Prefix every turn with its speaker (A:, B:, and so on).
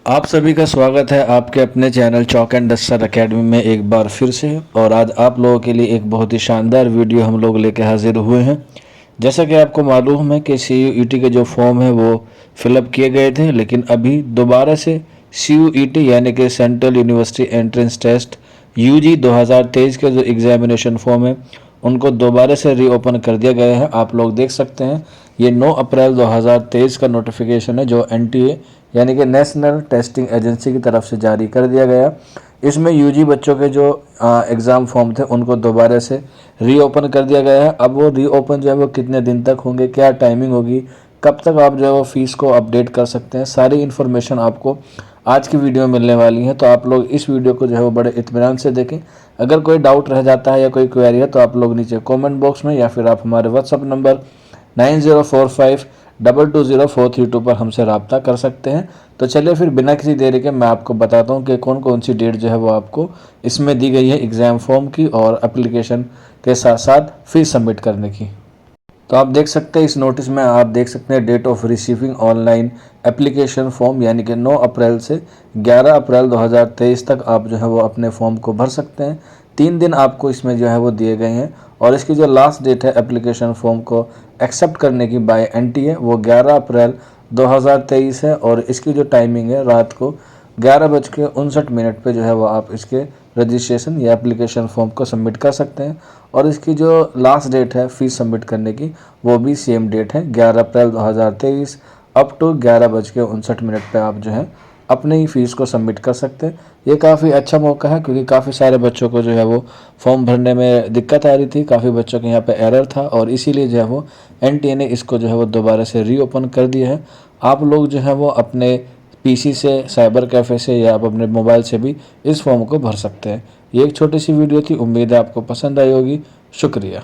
A: आप सभी का स्वागत है आपके अपने channel chalk and duster academy में एक बार फिर से। और आज आप लोगों के लिए एक बहुत ही शानदार वीडियो हम लोग लेकर हाजिर हुए हैं। जैसा कि आपको मालूम है कि CUET के जो फॉर्म है वो फिलअप किए गए थे, लेकिन अभी दोबारा से CUET यानी कि central university entrance test UG 2023 के जो एग्जामिनेशन फॉर्म है उनको दोबारा से रीओपन कर दिया गया है। आप लोग देख सकते हैं ये 9 अप्रैल 2023 का नोटिफिकेशन है जो NTA यानी कि नेशनल टेस्टिंग एजेंसी की तरफ से जारी कर दिया गया। इसमें UG बच्चों के जो एग्ज़ाम फॉर्म थे उनको दोबारा से रीओपन कर दिया गया है। अब वो रीओपन जो है वो कितने दिन तक होंगे, क्या टाइमिंग होगी, कब तक आप जो है वो फ़ीस को अपडेट कर सकते हैं, सारी इन्फॉर्मेशन आपको आज की वीडियो में मिलने वाली है। तो आप लोग इस वीडियो को जो है वो बड़े इत्मीनान से देखें। अगर कोई डाउट रह जाता है या कोई क्वेरी है तो आप लोग नीचे कमेंट बॉक्स में या फिर आप हमारे व्हाट्सअप नंबर 9045220432 पर हमसे रब्ता कर सकते हैं। तो चलिए फिर बिना किसी देरी के मैं आपको बताता हूँ कि कौन कौन सी डेट जो है वो आपको इसमें दी गई है एग्ज़ाम फॉर्म की और एप्लीकेशन के साथ साथ फीस सबमिट करने की। तो आप देख सकते हैं इस नोटिस में आप देख सकते हैं date of receiving online application form यानी कि 9 अप्रैल से 11 अप्रैल 2023 तक आप जो है वो अपने फॉर्म को भर सकते हैं। 3 दिन आपको इसमें जो है वो दिए गए हैं और इसकी जो लास्ट डेट है एप्लीकेशन फॉर्म को एक्सेप्ट करने की बाय NTA वो 11 अप्रैल 2023 है। और इसकी जो टाइमिंग है रात को 11:59 पे जो है वो आप इसके रजिस्ट्रेशन या एप्लीकेशन फॉर्म को सबमिट कर सकते हैं। और इसकी जो लास्ट डेट है फ़ीस सबमिट करने की वो भी सेम डेट है 11 अप्रैल 2023 अप टू 11:59 पे आप जो है अपने ही फ़ीस को सबमिट कर सकते हैं। ये काफ़ी अच्छा मौका है क्योंकि काफ़ी सारे बच्चों को जो है वो फॉर्म भरने में दिक्कत आ रही थी, काफ़ी बच्चों के यहाँ पे एरर था और इसीलिए जो है वो NTA ने इसको जो है वो दोबारा से रीओपन कर दिया है। आप लोग जो है वो अपने PC से, साइबर कैफ़े से या आप अपने मोबाइल से भी इस फॉर्म को भर सकते हैं। ये एक छोटी सी वीडियो थी, उम्मीद है आपको पसंद आई होगी। शुक्रिया।